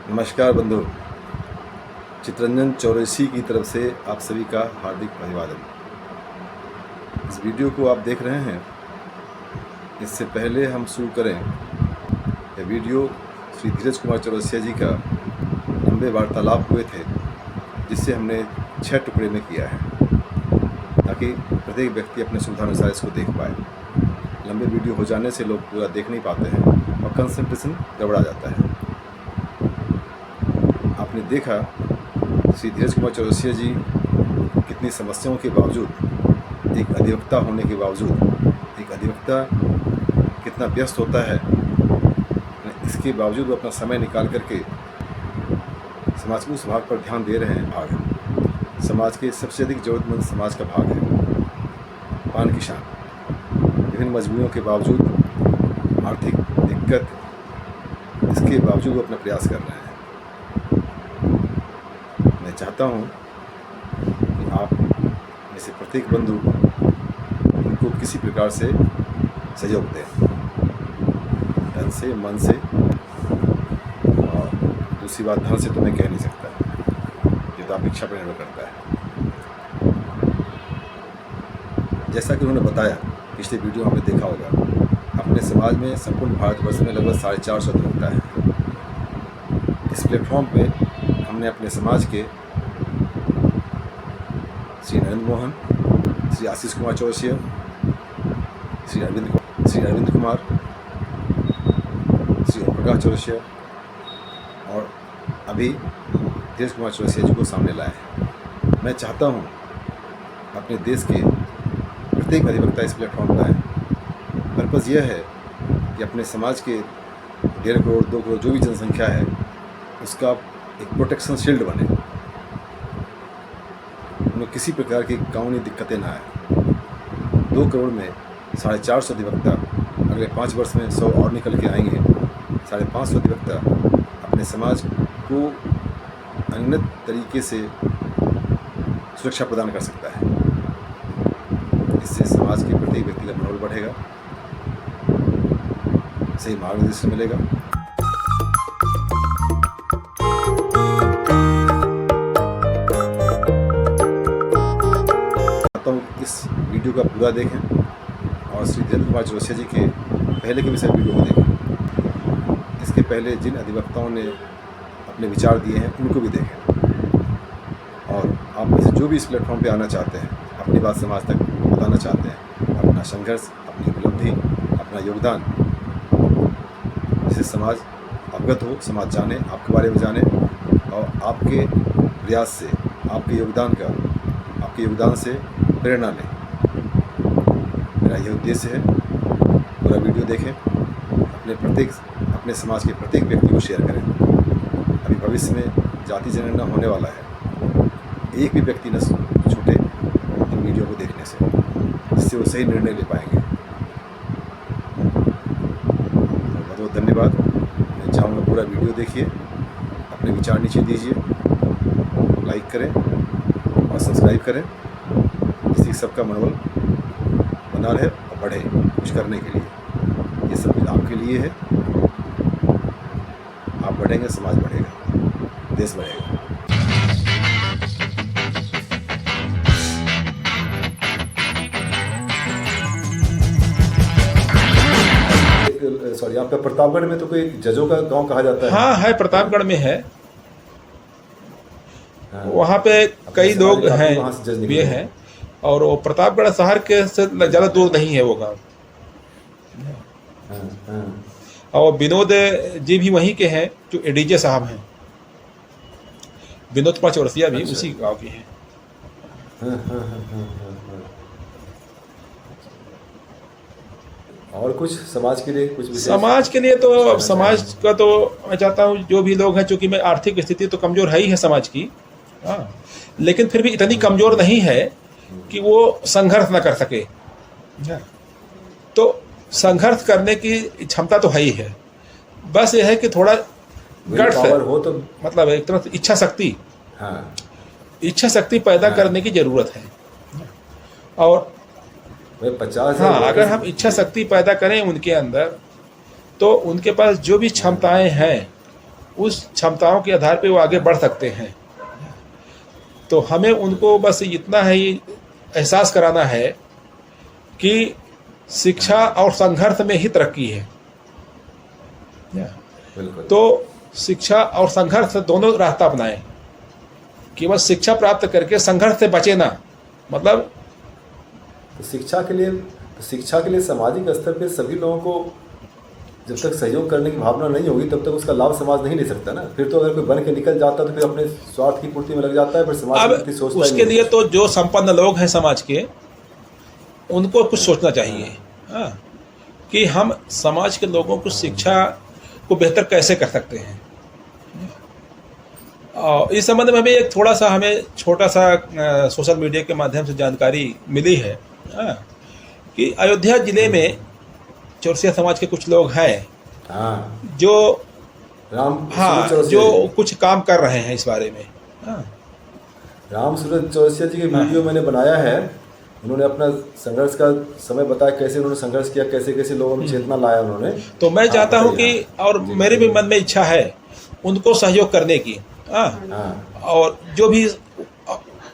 नमस्कार बंधु, चितरंजन चौरसी की तरफ से आप सभी का हार्दिक अभिवादन। इस वीडियो को आप देख रहे हैं, इससे पहले हम शुरू करें यह वीडियो श्री धीरज कुमार चौरसिया जी का लंबे वार्तालाप हुए थे, जिससे हमने 6 टुकड़े में किया है ताकि प्रत्येक व्यक्ति अपने सुविधानुसार इसको देख पाए। लंबे वीडियो हो जाने से लोग पूरा देख नहीं पाते हैं और कंसंट्रेशन गड़बड़ा जाता है। आपने देखा श्री धीरज कुमार चौरसिया जी कितनी समस्याओं के बावजूद, एक अधिवक्ता होने के बावजूद, एक अधिवक्ता कितना व्यस्त होता है, इसके बावजूद वो अपना समय निकाल करके समाज के उस भाग पर ध्यान दे रहे हैं। भाग समाज के सबसे अधिक ज़रूरतमंद समाज का भाग है पान किसान। विभिन्न मजबूरियों के बावजूद, आर्थिक दिक्कत, इसके बावजूद वो अपना प्रयास कर रहे हैं। मैं चाहता हूं कि आप में से प्रत्येक बंधु उनको किसी प्रकार से सहयोग दें, तन से, मन से, और दूसरी बात धन से तो मैं कह नहीं सकता, ये तो आपकी इच्छा पर निर्भर करता है। जैसा कि उन्होंने बताया, पिछले वीडियो में आपने देखा होगा, अपने समाज में संपूर्ण भारतवर्ष में लगभग 450 अधिवक्ता है। इस प्लेटफॉर्म पे हमने अपने समाज के श्री नरेंद्र मोहन, श्री आशीष कुमार चौरसिया, श्री अरविंद कुमार, श्री ओम प्रकाश चौरसिया और अभी धीरज कुमार चौरसिया जी को सामने लाए हैं। मैं चाहता हूं अपने देश के प्रत्येक अधिवक्ता इस प्लेटफॉर्म पर आए। पर्पज़ यह है कि अपने समाज के 1.5 करोड़ 2 करोड़ जो भी जनसंख्या है, उसका एक प्रोटेक्शन शील्ड बने, उन्हें किसी प्रकार की कानूनी दिक्कतें ना आए। 2 करोड़ में 450 अधिवक्ता अगले 5 वर्ष में 100 और निकल के आएंगे। 550 अधिवक्ता अपने समाज को अनन्य तरीके से सुरक्षा प्रदान कर सकता है। इससे समाज के प्रत्येक व्यक्ति का मनोबल बढ़ेगा, सही मार्गदर्शन मिलेगा। इस वीडियो का पूरा देखें और श्री धीरज कुमार चौरसिया जी के पहले के विषय वीडियो को देखें। इसके पहले जिन अधिवक्ताओं ने अपने विचार दिए हैं उनको भी देखें। और आप में से जो भी इस प्लेटफॉर्म पे आना चाहते हैं, अपनी बात समाज तक बताना चाहते हैं, अपना संघर्ष, अपनी उपलब्धि, अपना योगदान, जिससे समाज अवगत हो, समाज जाने, आपके बारे में जाने और आपके प्रयास से, आपके योगदान से प्रेरणा लें। मेरा यह उद्देश्य है। पूरा वीडियो देखें, अपने समाज के प्रत्येक व्यक्ति को शेयर करें। अभी भविष्य में जाति जनगणना होने वाला है, एक भी व्यक्ति न छूटे इन वीडियो को देखने से, जिससे वो सही निर्णय ले पाएंगे। बहुत बहुत धन्यवाद। मैं चाहूँगा पूरा वीडियो देखिए, अपने विचार नीचे दीजिए, लाइक करें और सब्सक्राइब करें, जिससे सबका मनोबल बना रहे और बढ़े कुछ करने के लिए। ये सब कुछ आपके लिए है। आप बढ़ेंगे, समाज बढ़ेगा, देश बढ़ेगा। सॉरी, आपका प्रतापगढ़ में तो कोई जजों का गांव कहा जाता है? हाँ है, प्रतापगढ़ में है। हाँ। वहाँ पे कई लोग हैं, ये हैं, और वो प्रतापगढ़ शहर के से ज़्यादा दूर नहीं है वो गांव। और विनोद जी भी वहीं के हैं, जो एडीजे साहब हैं। विनोद कुमार चौरसिया भी उसी गांव के हैं। और कुछ समाज के लिए कुछ समाज के लिए तो अब समाज का तो मैं चाहता हूँ, जो भी लोग हैं, चूंकि मैं आर्थिक स्थिति तो कमजोर है ही है समाज की, हाँ, लेकिन फिर भी इतनी कमजोर नहीं है कि वो संघर्ष न कर सके। तो संघर्ष करने की क्षमता तो है ही है, बस ये है कि थोड़ा गट्स हो, तो मतलब एक तरह से इच्छा शक्ति, हाँ, इच्छा शक्ति पैदा करने की जरूरत है। और 50, हाँ, अगर हम इच्छा शक्ति पैदा करें उनके अंदर, तो उनके पास जो भी क्षमताएं हैं उस क्षमताओं के आधार पे वो आगे बढ़ सकते हैं। तो हमें उनको बस इतना है ही एहसास कराना है कि शिक्षा और संघर्ष में ही तरक्की है। बिल्कुल। तो शिक्षा और संघर्ष दोनों रास्ता अपनाएं। केवल शिक्षा प्राप्त करके संघर्ष से बचे ना, मतलब तो शिक्षा के लिए सामाजिक स्तर पे सभी लोगों को जब तक सहयोग करने की भावना नहीं होगी तब तक उसका लाभ समाज नहीं ले सकता ना। फिर तो अगर कोई बन के निकल जाता है तो फिर अपने स्वार्थ की पूर्ति में लग जाता है, फिर समाज की सोचता उसके लिए तो जो संपन्न लोग हैं समाज के, उनको कुछ सोचना चाहिए। हाँ, कि हम समाज के लोगों को शिक्षा को बेहतर कैसे कर सकते हैं। और इस संबंध में हमें एक थोड़ा सा छोटा सा सोशल मीडिया के माध्यम से जानकारी मिली है। हाँ, कि अयोध्या जिले में चौरसिया समाज के कुछ लोग हैं जो जो कुछ काम कर रहे हैं इस बारे में। राम सूरज चौरसिया जी के वीडियो मैंने बनाया है। उन्होंने अपना संघर्ष का समय बताया, कैसे उन्होंने संघर्ष किया, कैसे कैसे लोगों में चेतना लाया उन्होंने। तो मैं चाहता हूं कि, और मेरे भी मन में इच्छा है उनको सहयोग करने की। और जो भी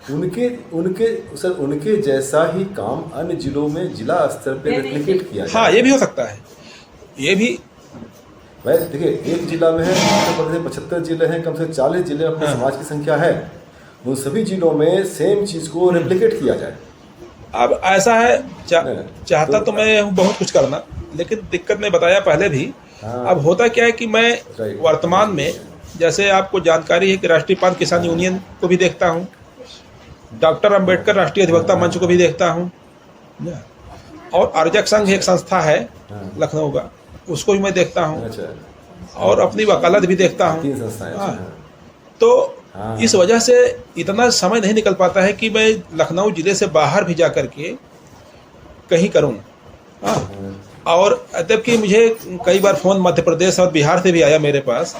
उनके जैसा ही काम अन्य जिलों में जिला स्तर पे रेप्लिकेट किया जाए। हाँ, ये भी हो सकता है। ये भी भाई देखिए, एक जिला में है, उत्तर प्रदेश 75 जिले हैं, कम से कम 40 जिले अपने समाज की संख्या है। उन सभी जिलों में सेम चीज को रेप्लिकेट किया जाए। अब ऐसा है, चाहता तो मैं बहुत कुछ करना, लेकिन दिक्कत मैं बताया पहले भी। अब होता क्या है कि मैं वर्तमान में, जैसे आपको जानकारी है कि राष्ट्रीय पांच किसान यूनियन को भी देखता हूँ, डॉक्टर अंबेडकर राष्ट्रीय अधिवक्ता मंच को भी देखता हूँ, और अर्जक संघ एक संस्था है लखनऊ का, उसको भी मैं देखता हूँ, और अपनी वकालत भी देखता हूँ। तो इस वजह से इतना समय नहीं निकल पाता है कि मैं लखनऊ जिले से बाहर भी जा कर के कहीं करूँ। और जबकि मुझे कई बार फ़ोन मध्य प्रदेश और बिहार से भी आया मेरे पास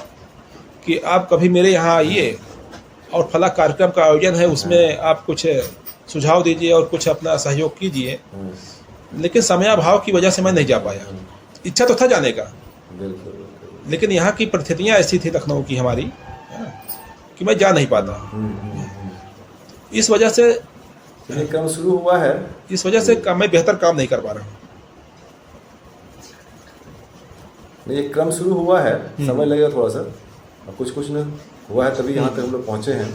कि आप कभी मेरे यहाँ आइए और फला कार्यक्रम का आयोजन है, उसमें आप कुछ सुझाव दीजिए और कुछ अपना सहयोग कीजिए। लेकिन समयाभाव की वजह से मैं नहीं जा पाया। इच्छा तो था जाने का, लेकिन यहाँ की परिस्थितियाँ ऐसी थी लखनऊ की हमारी कि मैं जा नहीं पाता। इस वजह से क्रम शुरू हुआ है। इस वजह से मैं बेहतर काम नहीं कर पा रहा हूँ। ये क्रम शुरू हुआ है, समय लगेगा थोड़ा सा, और कुछ न हुआ है तभी यहाँ तक हम लोग पहुँचे हैं।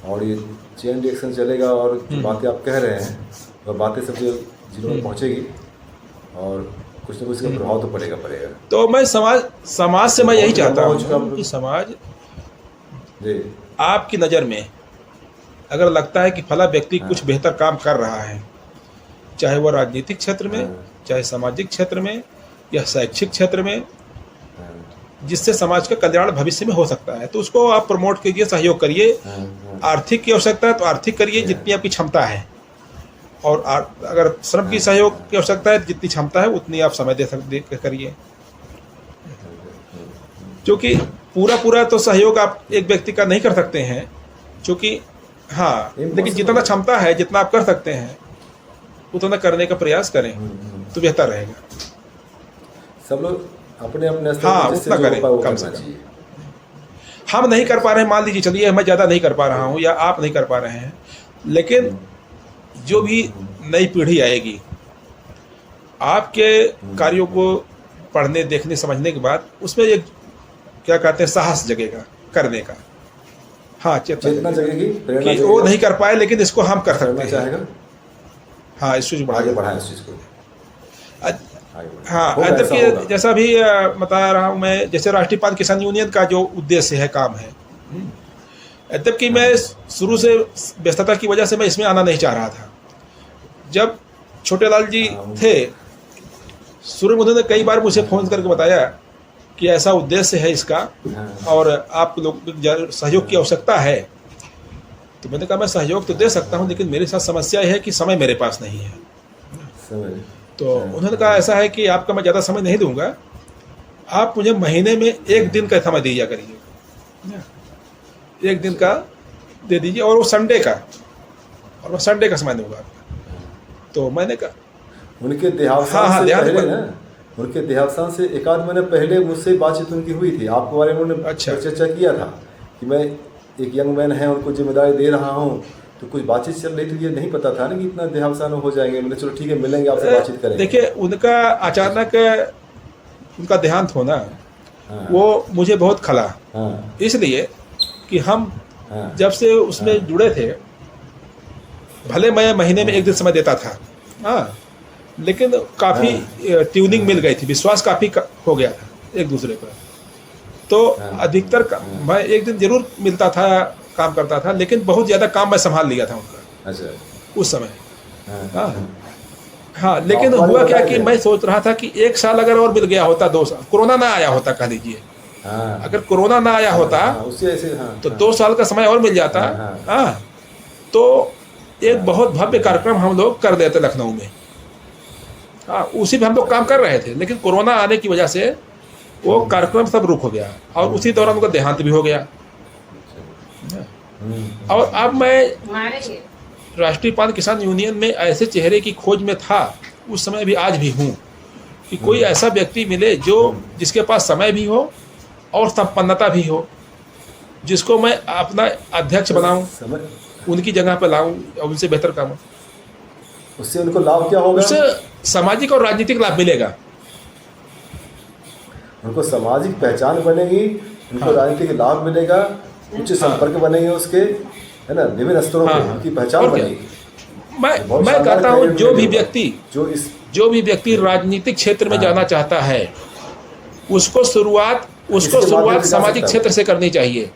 और ये चेन रिएक्शन चलेगा, और जो बातें आप कह रहे हैं वह बातें सब जिलों में पहुँचेगी, और कुछ न कुछ का प्रभाव तो पड़ेगा। तो मैं समाज से मैं यही चाहता हूँ कि समाज आपकी नज़र में अगर लगता है कि फला व्यक्ति कुछ बेहतर काम कर रहा है, चाहे वह राजनीतिक क्षेत्र में, चाहे सामाजिक क्षेत्र में, या शैक्षिक क्षेत्र में, जिससे समाज का कल्याण भविष्य में हो सकता है, तो उसको आप प्रमोट कीजिए, सहयोग करिए। आर्थिक की आवश्यकता है तो आर्थिक करिए जितनी आपकी क्षमता है, और अगर श्रम की सहयोग की आवश्यकता है, जितनी क्षमता है उतनी आप समय दे करिए। क्योंकि पूरा तो सहयोग आप एक व्यक्ति का नहीं कर सकते हैं, क्योंकि हाँ, लेकिन जितना क्षमता है, जितना आप कर सकते हैं उतना करने का प्रयास करें तो बेहतर रहेगा। सब लोग अपने अपने उतना करें, कम से कम। हम नहीं कर पा रहे हैं, मान लीजिए, चलिए मैं ज़्यादा नहीं कर पा रहा हूँ या आप नहीं कर पा रहे हैं, लेकिन जो भी नई पीढ़ी आएगी आपके कार्यों को पढ़ने, देखने, समझने के बाद उसमें एक क्या कहते हैं, साहस जगेगा करने का। हाँ, चेतना जगेगी कि वो नहीं कर पाए लेकिन इसको हम कर सकते हैं। हाँ, इस चीज़ आगे बढ़ाएं इस चीज़ को। हाँ, जबकि जैसा भी बता रहा हूँ मैं, जैसे राष्ट्रीय पांच किसान यूनियन का जो उद्देश्य है, काम है, जबकि मैं शुरू से व्यस्तता की वजह से मैं इसमें आना नहीं चाह रहा था। जब छोटे लाल जी थे, शुरू में उन्होंने कई बार मुझे फ़ोन करके बताया कि ऐसा उद्देश्य है इसका और आप लोग सहयोग की आवश्यकता है। तो मैंने कहा मैं सहयोग तो दे सकता हूँ, लेकिन मेरे साथ समस्या यह है कि समय मेरे पास नहीं है। तो उन्होंने कहा ऐसा है कि आपका मैं ज़्यादा समय नहीं दूंगा, आप मुझे महीने में 1 दिन का समय दीजिए करिए, 1 दिन का दे दीजिए, और वो संडे का, और मैं संडे का समय दूंगा। तो मैंने कहा उनके देहावसान हाँ, से पहले ना, उनके देहावसान से एक आध महीने पहले मुझसे बातचीत उनकी हुई थी, आपके बारे में उन्होंने अच्छा। चर्चा किया था कि मैं एक यंग मैन है, उनको जिम्मेदारी दे रहा हूँ, तो कुछ बातचीत चल रही थी। ये नहीं पता था ना कि इतना देहावसान हो जाएंगे। मैंने चलो ठीक है, मिलेंगे, आपसे बातचीत करेंगे। देखिए, उनका अचानक उनका देहांत होना हाँ। वो मुझे बहुत खला, हाँ। इसलिए कि हम हाँ। जब से उसमें जुड़े थे, भले मैं महीने में एक दिन समय देता था, हाँ, लेकिन काफ़ी ट्यूनिंग मिल गई थी, विश्वास काफ़ी हो गया था एक दूसरे पर। तो अधिकतर मैं एक दिन जरूर मिलता था, काम करता था, लेकिन बहुत ज़्यादा काम मैं संभाल लिया था उनका। अच्छा। उस समय। हाँ। हाँ, लेकिन हुआ क्या कि मैं सोच रहा था कि 1 साल अगर और मिल गया होता, 2 साल, कोरोना ना आया होता, कह लीजिए, अगर कोरोना ना आया होता उससे ऐसे तो 2 साल का समय और मिल जाता। हाँ, तो एक बहुत भव्य कार्यक्रम हम लोग कर देते लखनऊ में। हाँ, उसी पे हम लोग काम कर रहे थे, लेकिन कोरोना आने की वजह से वो कार्यक्रम सब रुक हो गया, और उसी दौरान उनका देहांत भी हो गया। और अब मैं राष्ट्रीय पान किसान यूनियन में ऐसे चेहरे की खोज में था, उस समय भी आज भी हूँ, कि कोई ऐसा व्यक्ति मिले जो जिसके पास समय भी हो और संपन्नता भी हो, जिसको मैं अपना अध्यक्ष बनाऊं, उनकी जगह पर लाऊं और उनसे बेहतर काम हो। उससे उनको लाभ क्या होगा? उससे सामाजिक और राजनीतिक लाभ मिलेगा। उनको सामाजिक पहचान बनेगी, उनको राजनीतिक लाभ मिलेगा, उच्च संपर्क बनेंगे उसके, है ना, विभिन्न स्तरों पे उनकी पहचान बनेगी। मैं कहता हूँ जो भी व्यक्ति राजनीतिक क्षेत्र में जाना चाहता है, उसको शुरुआत सामाजिक क्षेत्र से करनी चाहिए।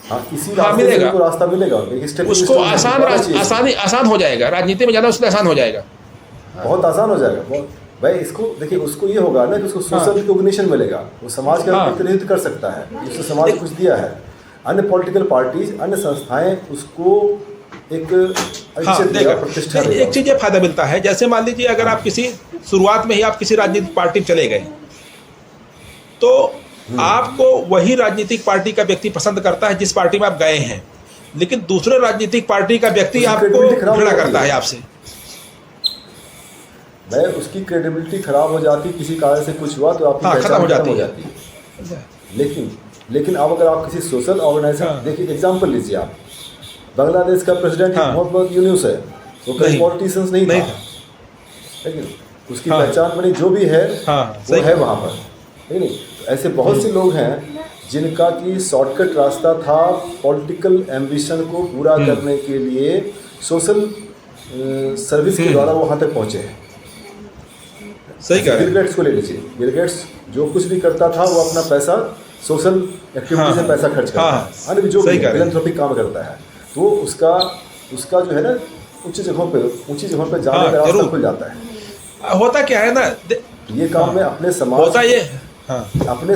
मिलेगा, रास्ता मिलेगा, उसको आसान हो जाएगा, राजनीति में जाना उसके आसान हो जाएगा, बहुत आसान हो जाएगा भाई। इसको देखिए, उसको ये होगा ना कि उसको सोशल रिकॉग्निशन मिलेगा, वो समाज का प्रतिनिधित्व कर सकता है, उससे समाज कुछ दिया है। अन्य पॉलिटिकल पार्टीज, अन्य संस्थाएं उसको एक प्रतिष्ठा देगा। एक चीज़ ये फायदा मिलता है, जैसे मान लीजिए अगर आप शुरुआत में ही आप किसी राजनीतिक पार्टी में चले गए, तो आपको वही राजनीतिक पार्टी का व्यक्ति पसंद करता है जिस पार्टी में आप गए हैं, लेकिन दूसरे राजनीतिक पार्टी का व्यक्ति आपको घृणा करता है आपसे। भाई उसकी क्रेडिबिलिटी खराब हो जाती, किसी कारण से कुछ हुआ तो आपकी खत्म हो जाती है। लेकिन अब अगर आप किसी सोशल ऑर्गेनाइजेशन, देखिए एग्जांपल लीजिए, आप बांग्लादेश का प्रेसिडेंट मोहम्मद यूनुस है, वो कई पॉलिटिशियंस नहीं था, लेकिन उसकी पहचान बनी, जो भी है वो है वहाँ पर, ठीक नहीं? ऐसे बहुत से लोग हैं जिनका कि शॉर्टकट रास्ता था पॉलिटिकल एम्बिशन को पूरा करने के लिए, सोशल सर्विस के द्वारा वहाँ तक पहुँचे हैं। सही कह रहे हैं। बिल गेट्स को ले लीजिए, बिल गेट्स जो कुछ भी करता था वो अपना पैसा सोशल एक्टिविटी से पैसा खर्च करता है, जो फिलैंथ्रोपिक काम करता है, तो उसका जो है ना ऊंची जगहों पे जाने का रास्ता खुल जाता है। होता क्या है ना, ये काम में अपने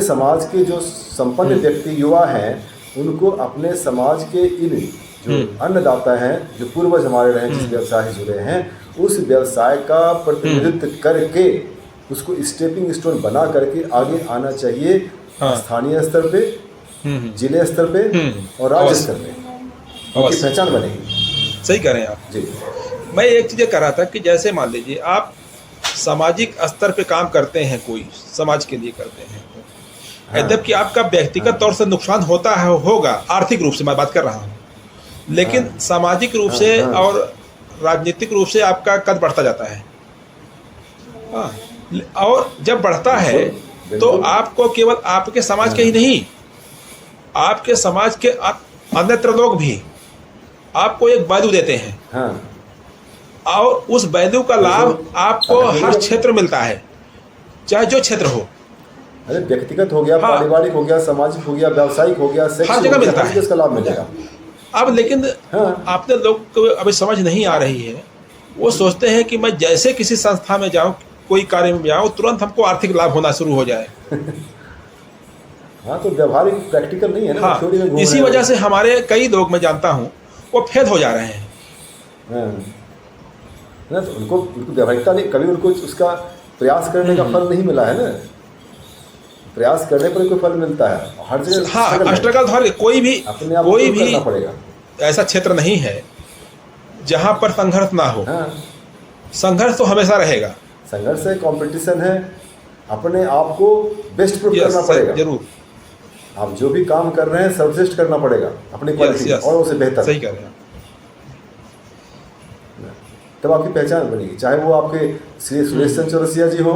समाज के जो संपन्न व्यक्ति युवा हैं, उनको अपने समाज के इन जो अन्नदाता हैं, जो पूर्वज हमारे रहे, जिस व्यवसाय से जुड़े हैं, उस व्यवसाय का प्रतिनिधित्व करके उसको स्टेपिंग स्टोन बना करके आगे आना चाहिए। स्थानीय स्तर पे, जिले स्तर पे और राज्य स्तर पे उनकी पहचान बनेगी। सही कह रहे हैं आप जी। मैं एक चीज़ कह रहा था कि जैसे मान लीजिए आप सामाजिक स्तर पे काम करते हैं, कोई समाज के लिए करते हैं, यद्यप कि आपका व्यक्तिगत तौर से नुकसान होता है, होगा आर्थिक रूप से मैं बात कर रहा हूँ, लेकिन सामाजिक रूप से और राजनीतिक रूप से आपका कद बढ़ता जाता है। और जब बढ़ता है तो आपको केवल आपके समाज के ही नहीं, आपके समाज के अन्यत्र लोग भी आपको एक वैल्यू देते हैं, और उस वैल्यू का लाभ आपको हर क्षेत्र मिलता है, चाहे जो क्षेत्र हो। अरे व्यक्तिगत हो गया, पारिवारिक हो गया, सामाजिक हो गया, व्यावसायिक हो गया, हर जगह मिलता है, इसका लाभ मिलेगा। अब लेकिन आपने लोग को अभी समझ नहीं आ रही है, वो सोचते हैं कि मैं जैसे किसी संस्था में जाऊं, कोई कार्य में जाऊं, तुरंत हमको आर्थिक लाभ होना शुरू हो जाए। तो व्यवहारिक प्रैक्टिकल नहीं है ना। इसी वजह से हमारे कई लोग मैं जानता हूं वो फेल हो जा रहे हैं। ना तो उनको व्यवहारिकता नहीं, कभी उनको उसका प्रयास करने का फल नहीं मिला है ना। प्रयास करने पर कोई फल मिलता है हर जगह। स्ट्रगल कोई भी ऐसा क्षेत्र नहीं है जहां पर संघर्ष ना हो। संघर्ष तो हमेशा रहेगा। संघर्ष है, कंपटीशन है, अपने आप को बेस्ट प्रूव करना पड़ेगा। जरूर, आप जो भी काम कर रहे हैं सर्वश्रेष्ठ करना पड़ेगा अपनी क्वालिटी और उससे बेहतर। सही कह रहे हैं। तब आपकी पहचान बनेगी, चाहे वो आपके श्री सुरेश चंद्र चौरसिया जी हो,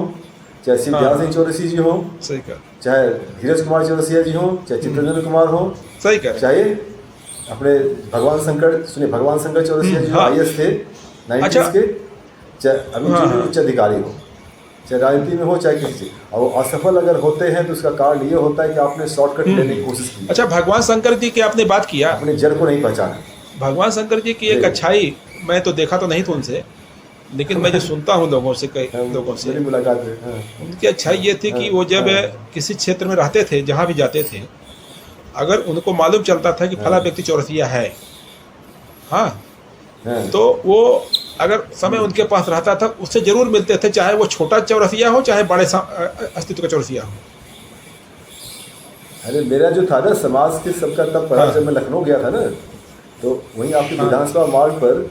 चाहे शिव ज्ञान सिंह चौरसिया जी हो, सही कह, चाहे धीरज कुमार चौरसिया जी हो, चाहे चित्तरंजन कुमार हो, सही कह, चाहे अपने भगवान शंकर चौरसिया जी IAS थे 90s के, चाहे अभी जो भी उच्च अधिकारी हो, चाहे राजनीति में हो चाहे किसी, और वो असफल अगर होते हैं तो उसका कारण ये होता है कि आपने शॉर्टकट लेने की कोशिश की। अच्छा, भगवान शंकर जी की आपने बात किया, अपने जड़ को नहीं पहचाना। भगवान शंकर जी की एक अच्छाई, मैं तो देखा तो नहीं था उनसे, लेकिन मैं जो सुनता हूँ लोगों से, कई लोगों से मेरी मुलाकात है। उनकी अच्छाई ये थी कि वो जब किसी क्षेत्र में रहते थे, जहाँ भी जाते थे, अगर उनको मालूम चलता था कि फला व्यक्ति चौरसिया है, हाँ, तो वो अगर समय उनके पास रहता था उससे जरूर मिलते थे, चाहे वो छोटा चौरसिया हो चाहे बड़े अस्तित्व का चौरसिया हो। अरे मेरा जो था ना समाज के सबका तब पढ़ा, जब मैं लखनऊ गया था ना, तो वहीं आपकी विधानसभा मार्ग पर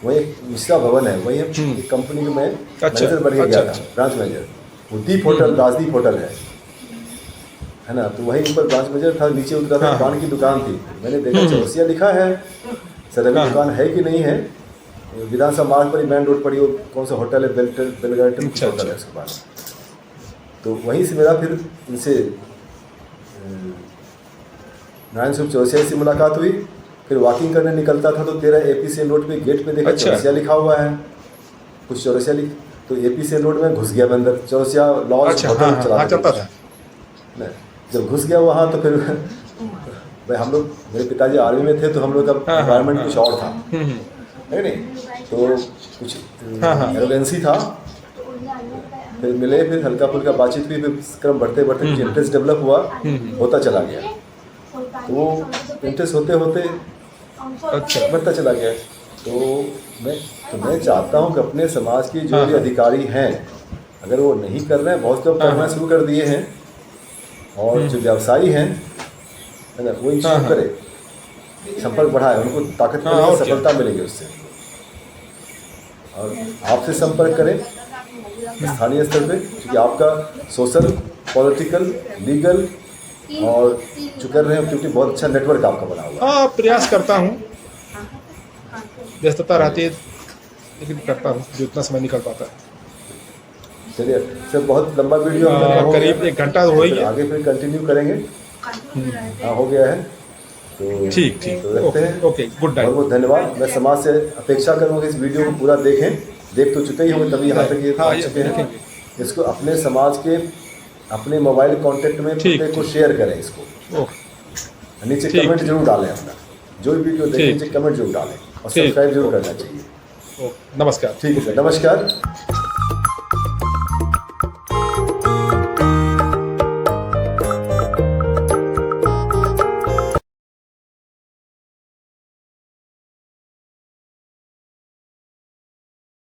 वहीं एक मिश्रा भवन है, वहीं एक कंपनी में मैनेजर बन के गया था, ब्रांच मैनेजर। वो दीप होटल, राजदीप होटल है ना, तो वहीं ऊपर ब्रांच मैनेजर था, नीचे उतरा था, पान की दुकान थी। मैंने देखा चौरसिया लिखा है, सर अभी दुकान है कि नहीं है। विधानसभा मार्ग पर ही मेन रोड पर ही वो कौन सा होटल है, बेलगार्टन होटल है उसके पास। तो वहीं से मेरा फिर इनसे नारायण स्वरूप चौरसिया से मुलाकात हुई। फिर वॉकिंग करने निकलता था तो तेरा APCN रोड पे गेट पे देखा चौरसिया लिखा हुआ है, कुछ चौरसिया तो APCN रोड में घुस गया मैं अंदर, चौरसिया लॉज चलता था। जब घुस गया वहाँ तो फिर भाई हम लोग, मेरे पिताजी आर्मी में थे तो हम लोग का एनवायरनमेंट कुछ और था, है नहीं, तो कुछ एरोगेंसी था। फिर मिले, फिर हल्का फुल्का बातचीत हुई, फिर क्रम बढ़ते बढ़ते कुछ इंटरेस्ट डेवलप हुआ, होता चला गया। तो वो इंटरेस्ट होते होते बढ़ता चला गया। तो मैं चाहता हूँ कि अपने समाज के जो भी अधिकारी हैं, अगर वो नहीं कर रहे हैं, बहुत लोग करना शुरू कर दिए हैं, और जो व्यवसायी हैं है ना, वो इन चीज़ों करे, संपर्क बढ़ाए, उनको ताकत मिलेगी, सफलता मिलेगी उससे। और आपसे संपर्क करें स्थानीय स्तर पे, क्योंकि आपका सोशल, पॉलिटिकल, लीगल और जो कर रहे हैं, क्योंकि बहुत अच्छा नेटवर्क आपका बना हुआ है। हाँ, प्रयास करता हूँ, व्यस्तता रहती है, लेकिन करता हूँ जितना समय निकल पाता है। चलिए सर, बहुत लंबा वीडियो करीब 1 घंटा हो ही गया, आगे फिर कंटिन्यू करेंगे। हाँ, हो गया है तो ठीक, तो रखते हैं। Okay, good night. बहुत बहुत धन्यवाद। मैं समाज से अपेक्षा करूँगा इस वीडियो को पूरा देखें, देख तो चुके ही होंगे तभी यहाँ तक ये पहुँच चुके हैं। इसको अपने समाज के अपने मोबाइल कॉन्टेक्ट में प्रत्येक को शेयर करें, इसको नीचे कमेंट जरूर डालें, अपना जो भी वीडियो देखें नीचे कमेंट जरूर डालें, और सब्सक्राइब जरूर करना चाहिए। नमस्कार। ठीक है सर, नमस्कार।